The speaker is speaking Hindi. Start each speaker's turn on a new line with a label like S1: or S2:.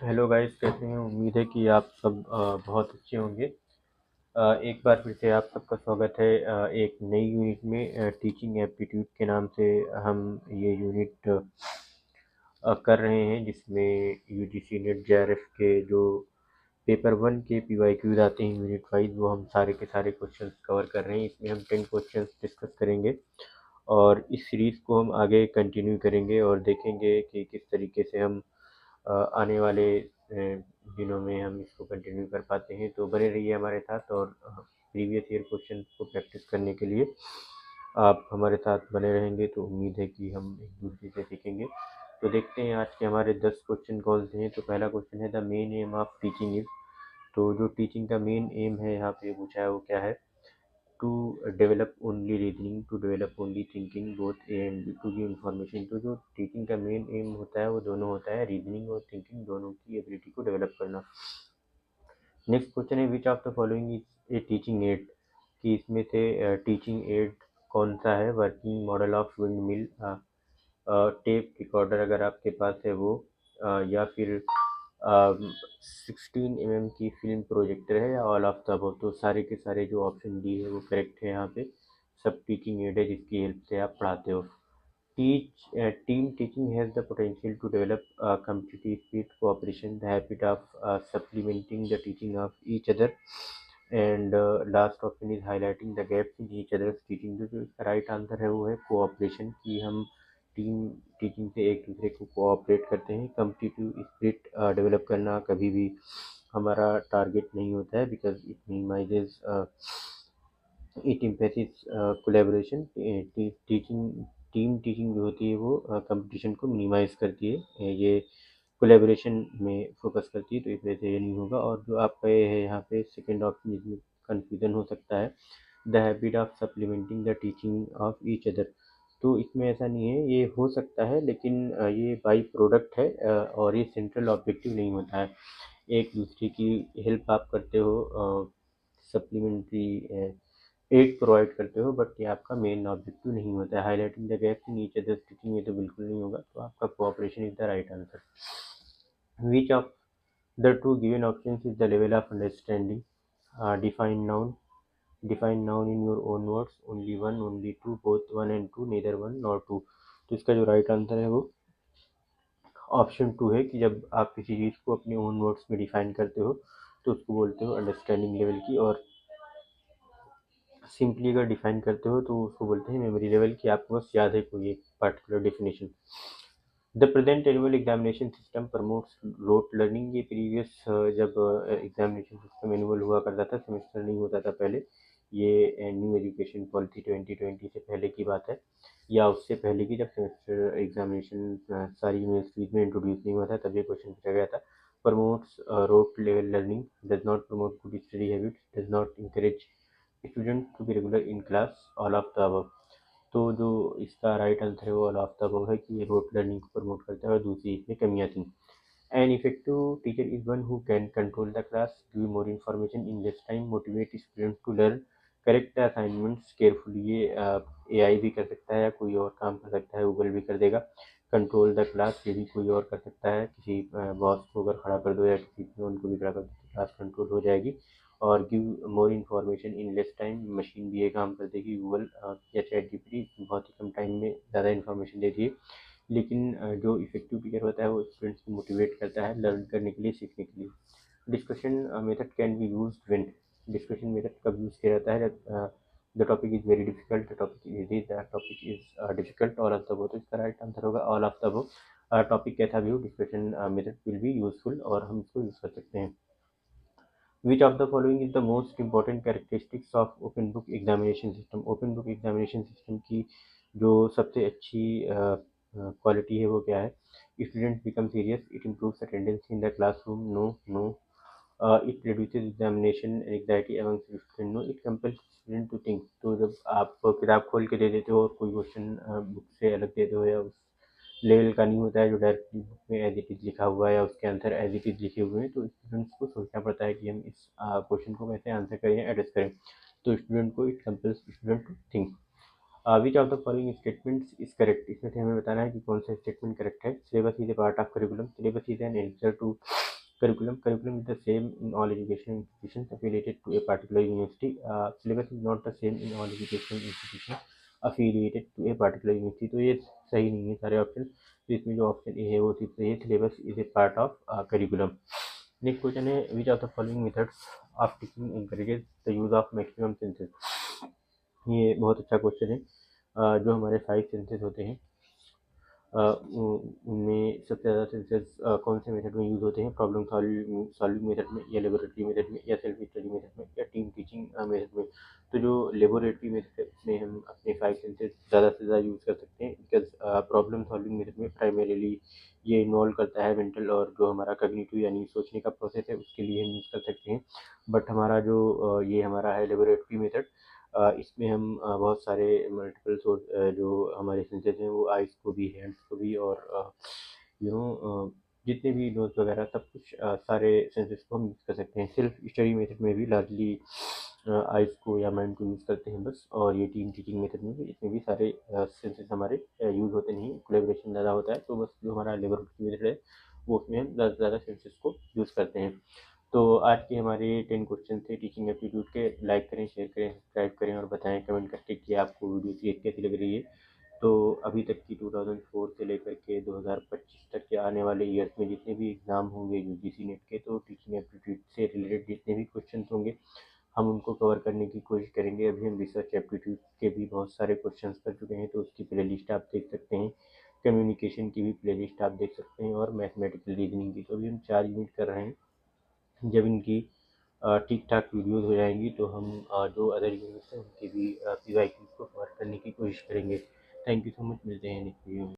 S1: हेलो गाइस, कैसे हैं? उम्मीद है कि आप सब बहुत अच्छे होंगे। एक बार फिर से आप सबका स्वागत है एक नई यूनिट में टीचिंग एप्टीट्यूड के नाम से। हम ये यूनिट कर रहे हैं जिसमें यूजीसी नेट जेआरएफ के जो पेपर 1 के पीवाईक्यूज आते हैं यूनिट वाइज, वो हम सारे के सारे क्वेश्चंस कवर कर रहे हैं। इसमें हम 10 क्वेश्चंस डिस्कस करेंगे और इस सीरीज़ को हम आगे कंटिन्यू करेंगे और देखेंगे कि किस तरीके से हम आने वाले दिनों में हम इसको कंटिन्यू कर पाते हैं। तो बने रहिए हमारे साथ और प्रीवियस ईयर क्वेश्चन को प्रैक्टिस करने के लिए आप हमारे साथ बने रहेंगे तो उम्मीद है कि हम एक दूसरे से सीखेंगे। तो देखते हैं आज के हमारे 10 क्वेश्चन कौन से हैं। तो पहला क्वेश्चन है, the main M of teaching is. तो जो टीचिंग का मेन एम है यहाँ पे पूछा है वो क्या है? To develop only reasoning, to develop only thinking, both A and B, to give information. तो जो टीचिंग का मेन एम होता है वो दोनों होता है, रीजनिंग और थिंकिंग दोनों की एबिलिटी को डेवलप करना। नेक्स्ट क्वेश्चन है, which of the following is a teaching add. कि इसमें से टीचिंग एड कौन सा है? Working model of wind mill, tape recorder अगर आपके पास है वो, या फिर 16 mm की फिल्म प्रोजेक्टर है, या ऑल ऑफ द अबव। तो सारे के सारे जो ऑप्शन डी है वो करेक्ट है। यहाँ पे सब टीचिंग एड है जिसकी हेल्प से आप पढ़ाते हो। Team teaching has the potential to develop competitive spirit, cooperation, the habit of supplementing the teaching of each other, and last option is highlighting the gaps in each other's teaching। जो इसका राइट आंसर है वो है कोऑपरेशन, कि हम टीम टीचिंग से एक दूसरे को कोऑपरेट करते हैं। कम्पिटिटिव स्पिरिट डेवलप करना कभी भी हमारा टारगेट नहीं होता है, because it minimizes it emphasis collaboration. Teaching team teaching जो होती है वो कंपटीशन को मिनिमाइज करती है, ये कोलेबोरेशन में फोकस करती है, तो इस वजह से ये नहीं होगा। और जो आपका ये है यहाँ पे सेकेंड ऑप्शन, जिसमें कन्फ्यूजन हो सकता है, the habit of supplementing the teaching of each other. तो इसमें ऐसा नहीं है, ये हो सकता है लेकिन ये बाई प्रोडक्ट है और ये सेंट्रल ऑब्जेक्टिव नहीं होता है। एक दूसरे की हेल्प आप करते हो, सप्लीमेंट्री एड प्रोवाइड करते हो, बट ये आपका मेन ऑब्जेक्टिव नहीं होता है। Highlighting the gaps in each other's teaching, ये तो बिल्कुल नहीं होगा, तो आपका cooperation is the right answer. Which of the two given options is the level of understanding? Define noun, define noun in your own words, only one, only two, both one and two, neither one nor two. तो इसका जो राइट आंसर है वो ऑप्शन टू है, कि जब आप किसी चीज़ को अपने ओन वर्ड्स में डिफाइन करते हो तो उसको बोलते हो अंडरस्टैंडिंग लेवल की, और सिंपली अगर डिफाइन करते हो तो उसको बोलते हैं मेमोरी लेवल की, आपको बस याद है कोई एक particular definition. The present annual examination system promotes rote learning. ये प्रीवियस जब एग्जामिनेशन सिस्टम एनुअल हुआ करता था, सेमेस्टर नहीं होता था पहले, ये न्यू एजुकेशन पॉलिसी 2020 से पहले की बात है, या उससे पहले की, जब सेमेस्टर एग्जामिनेशन सारी यूनिवर्सिटीज में इंट्रोड्यूस नहीं हुआ था, तब ये क्वेश्चन पूछा गया था। Promotes rote level learning, does not promote good study habits, does not encourage student to be regular in class, all of the above. तो जो इसका राइट आंसर है वो ऑल ऑफ द अबव है, कि ये रोट लर्निंग को प्रमोट करता है और दूसरी इसमें कमियाँ थी। An effective teacher is one who can control the class, give more information in less time, motivate student to learn, correct the assignments carefully. ये AI भी कर सकता है या कोई और काम कर सकता है, गूगल भी कर देगा। कंट्रोल द क्लास ये भी कोई और कर सकता है, किसी बॉस को अगर खड़ा कर दो या किसी को उनको भी खड़ा कर दो तो क्लास कंट्रोल हो जाएगी। और give more information in less time, machine भी ये काम कर देगी, गूगल या ChatGPT बहुत ही कम टाइम में ज़्यादा इन्फॉर्मेशन देती है। लेकिन जो इफेक्टिव टीचर होता है वो स्टूडेंट्स को मोटिवेट करता है लर्न करने के लिए, सीखने के लिए। Discussion method can be use when. Discussion method कब यूज किया जाता है? जब the topic is very difficult, the topic is easy, the topic is difficult, all of the above. तो इसका राइट आंसर होगा all of the above. Topic कैसा भी हो, discussion method will be useful और हम इसको यूज कर सकते हैं। Which of the following is the most important characteristics of open book examination system? Open book examination system की जो सबसे अच्छी क्वालिटी है वो क्या है? Student become serious, it improves attendance in the classroom, no no. It reduces examination anxiety among student, no. It compels student to think. तो जब आप किताब खोल के दे देते हो और कोई क्वेश्चन बुक से अलग देते हो या उस लेवल का नहीं होता है जो डायरेक्टली बुक में एज इट इज़ लिखा हुआ है या उसके आंसर एज इट इज़ लिखे हुए हैं, तो स्टूडेंट्स को सोचना पड़ता है कि हम इस क्वेश्चन को कैसे आंसर करें या एड्रेस करें। तो स्टूडेंट को it compels student to think. Which of the following statements is correct, इसमें से हमें बताना है कि कौन सा स्टेटमेंट करेक्ट है। Syllabus is a part of curriculum, syllabus is an answer to curriculum, curriculum is the same in all educational institutions affiliated to a particular university, syllabus is not the same in all educational institutions affiliated to a particular university। तो ये सही नहीं है सारे ऑप्शन, तो इसमें जो ऑप्शन ए है वो सिर्फ सही है, syllabus is a part of curriculum. Next question है which of the following methods of teaching encourages the use of maximum senses. ये बहुत अच्छा क्वेश्चन है। जो हमारे 5 सेंसेस होते हैं उनमें सबसे ज़्यादा सेंसेस कौन से मेथड में यूज़ होते हैं, प्रॉब्लम सॉल्विंग मेथड में, या लेबोरेटरी मेथड में, या सेल्फ स्टडी मेथड में, या टीम टीचिंग मेथड में। तो जो लेबोरेटरी मेथड में हम अपने 5 सेंसेस ज़्यादा से ज़्यादा यूज़ कर सकते हैं, बिकॉज प्रॉब्लम सॉल्विंग मेथड में प्राइमरीली ये इन्वॉल्व करता है मेंटल और जो हमारा कॉग्निटिव यानी सोचने का प्रोसेस है उसके लिए हम यूज़ कर सकते हैं। बट हमारा जो ये हमारा है लेबोरेटरी मेथड, इसमें हम बहुत सारे मल्टीपल सोर्स जो हमारे सेंसेस हैं वो आइज़ को भी, हैंड्स को भी, और यू नो जितने भी नोज वगैरह सब कुछ सारे सेंसेस को हम यूज़ कर सकते हैं। सेल्फ स्टडी मेथड में भी लार्जली आइज़ को या माइंड को यूज़ करते हैं बस, और ये टीम टीचिंग मेथड में भी, इसमें भी सारे सेंसेस हमारे यूज़ होते नहीं, कोलैबोरेशन ज़्यादा होता है। तो बस जो हमारा लेबोरेटरी मेथड है वो उसमें हम ज़्यादा से ज़्यादा सेंसेस को यूज़ करते हैं। तो आज के हमारे 10 क्वेश्चन थे टीचिंग एप्टीट्यूड के। लाइक करें, शेयर करें, सब्सक्राइब करें और बताएं कमेंट करके कि आपको वीडियो कैसी लग रही है। तो अभी तक की 2004 से लेकर के 2025 तक के आने वाले ईयर्स में जितने भी एग्ज़ाम होंगे यूजीसी नेट के, तो टीचिंग एप्टीट्यूड से रिलेटेड जितने भी क्वेश्चन होंगे हम उनको कवर करने की कोशिश करेंगे। अभी हम रिसर्च एप्टीट्यूड के भी बहुत सारे क्वेश्चन कर चुके हैं, तो उसकी प्लेलिस्ट आप देख सकते हैं। कम्युनिकेशन की भी प्लेलिस्ट आप देख सकते हैं, और मैथमेटिकल रीजनिंग की। तो अभी हम 4 यूनिट कर रहे हैं। जब इनकी ठीक ठाक वीडियोज़ हो जाएंगी तो हम जो अदर यूनिट्स हैं उनकी भी पीवाईक्यूज़ को कवर करने की कोशिश करेंगे। थैंक यू सो मच, मिलते हैं नेक्स्ट वीडियो में।